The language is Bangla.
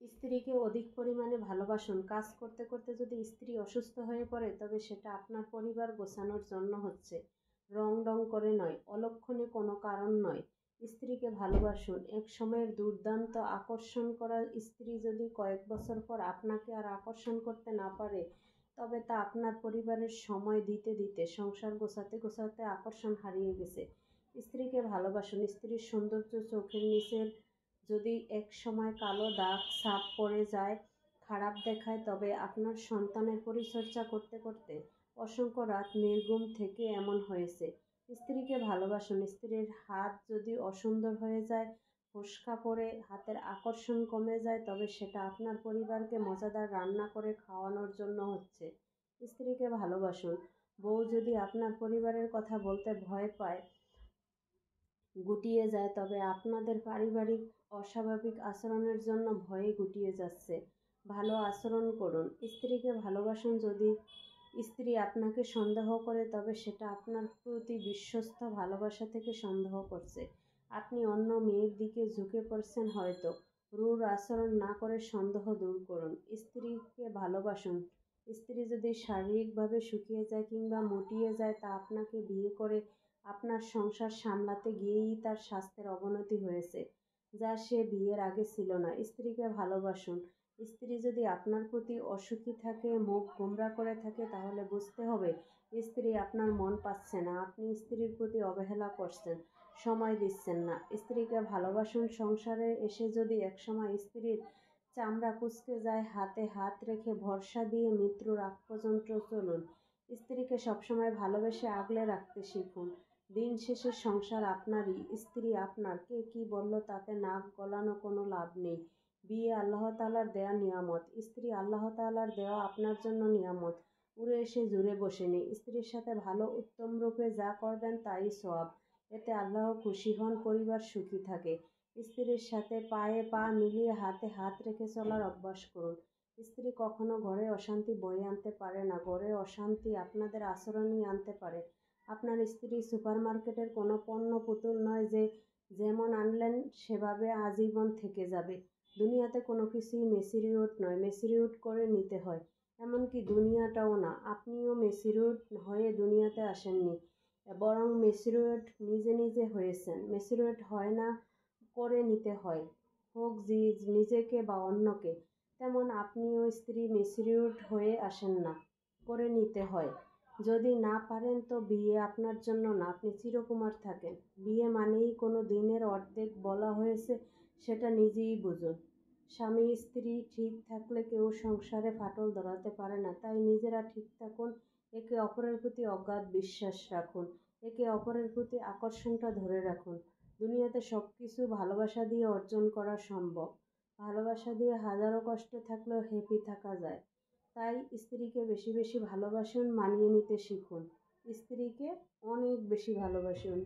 স্ত্রীকে অধিক পরিমাণে ভালোবাসুন। কাজ করতে করতে যদি স্ত্রী অসুস্থ হয়ে পড়ে তবে সেটা আপনার পরিবার গোছানোর জন্য হচ্ছে, রং ডং করে নয়, অলক্ষণে কোনো কারণ নয়। স্ত্রীকে ভালোবাসুন। এক সময়ের দুর্দান্ত আকর্ষণ করা স্ত্রী যদি কয়েক বছর পর আপনাকে আর আকর্ষণ করতে না পারে তবে তা আপনার পরিবারের সময় দিতে দিতে সংসার গোছাতে গোছাতে আকর্ষণ হারিয়ে গেছে। স্ত্রীকে ভালোবাসুন। স্ত্রীর সৌন্দর্য চোখের নিচের যদি এক সময় কালো দাগ ছাপ পড়ে যায়, খারাপ দেখায়, তবে আপনার সন্তানের পরিচর্যা করতে করতে অসংখ্য রাত নির্ঘুম থেকে এমন হয়েছে। স্ত্রীকে ভালোবাসুন। স্ত্রীর হাত যদি অসুন্দর হয়ে যায়, ফোস্কা পড়ে হাতের আকর্ষণ কমে যায়, তবে সেটা আপনার পরিবারকে মজাদার রান্না করে খাওয়ানোর জন্য হচ্ছে। স্ত্রীকে ভালোবাসুন। বউ যদি আপনার পরিবারের কথা বলতে ভয় পায়, গুটিয়ে যায়, তবে আপনাদের পারিবারিক অস্বাভাবিক আচরণের জন্য ভয়ে গুটিয়ে যাচ্ছে। ভালো আচরণ করুন। স্ত্রীকে ভালোবাসুন। যদি স্ত্রী আপনাকে সন্দেহ করে তবে সেটা আপনার প্রতি বিশ্বস্ত ভালোবাসা থেকে সন্দেহ করছে। আপনি অন্য মেয়ের দিকে ঝুঁকে পড়ছেন হয়তো। রূঢ় আচরণ না করে সন্দেহ দূর করুন। স্ত্রীকে ভালোবাসুন। স্ত্রী যদি শারীরিকভাবে শুকিয়ে যায় কিংবা মুটিয়ে যায়, তা আপনাকে বিয়ে করে আপনার সংসার সামলাতে গিয়েই তার স্বাস্থ্যের অবনতি হয়েছে, যা সে বিয়ের আগে ছিল না। স্ত্রীকে ভালোবাসুন। স্ত্রী যদি আপনার প্রতি অসুখী থাকে, মুখ গোমরা করে থাকে, তাহলে বুঝতে হবে স্ত্রী আপনার মন পাচ্ছে না, আপনি স্ত্রীর প্রতি অবহেলা করছেন, সময় দিচ্ছেন না। স্ত্রীকে ভালোবাসুন। সংসারে এসে যদি একসময় স্ত্রীর চামড়া কুঁচকে যায়, হাতে হাত রেখে ভরসা দিয়ে মৃত্যুর আগ পর্যন্ত চলুন। স্ত্রীকে সবসময় ভালোবেসে আগলে রাখতে শিখুন। দিন শেষে সংসার আপনারই, স্ত্রী আপনার। কে কি বলল তাতে নাক গলানো কোনো লাভ নেই। বিয়ে আল্লাহ তাআলার দেয়া নিয়ামত। স্ত্রী আল্লাহ তাআলার দেওয়া আপনার জন্য নিয়ামত। উড়ে এসে জুড়ে বসেনি। স্ত্রীর সাথে ভালো উত্তম রূপে যা করবেন তাই সওয়াব। এতে আল্লাহ খুশি হন, পরিবার সুখী থাকে। স্ত্রীর সাথে পায়ে পা মিলিয়ে হাতে হাত রেখে চলার অভ্যাস করুন। স্ত্রী কখনো ঘরে অশান্তি বয়ে আনতে পারে না, ঘরে অশান্তি আপনাদের আচরণই আনতে পারে। আপনার স্ত্রী সুপারমার্কেটের কোনো পণ্য পুতুল নয় যে যেমন আনলেন সেভাবে আজীবন থেকে যাবে। দুনিয়াতে কোনো কিছুই মেসিরিউড নয়, মেসিরিউড করে নিতে হয়। এমনকি দুনিয়াটাও না। আপনিও মেসিরিউড হয়ে দুনিয়াতে আসেননি, বরং মেসিরিউড নিজে নিজে হয়েছেন। মেসিরিউড হয় না, করে নিতে হয়, হোক নিজেকে বা অন্যকে। তেমন আপনিও স্ত্রী মেসিরিউড হয়ে আসেন না, করে নিতে হয়। যদি না পারেন তো বিয়ে আপনার জন্য না, আপনি চিরকুমার থাকেন। বিয়ে মানেই কোনো দিনের অর্ধেক বলা হয়েছে, সেটা নিজেই বুঝুন। স্বামী স্ত্রী ঠিক থাকলে কেউ সংসারে ফাটল ধরাতে পারে না। তাই নিজেরা ঠিক থাকুন, একে অপরের প্রতি অগাধ বিশ্বাস রাখুন, একে অপরের প্রতি আকর্ষণটা ধরে রাখুন। দুনিয়াতে সব কিছু ভালোবাসা দিয়ে অর্জন করা সম্ভব। ভালোবাসা দিয়ে হাজারো কষ্টে থাকলেও হ্যাপি থাকা যায়। তাই স্ত্রীকে বেশি বেশি ভালোবাসুন, মানিয়ে নিতে শিখুন। স্ত্রীকে অনেক বেশি ভালোবাসুন।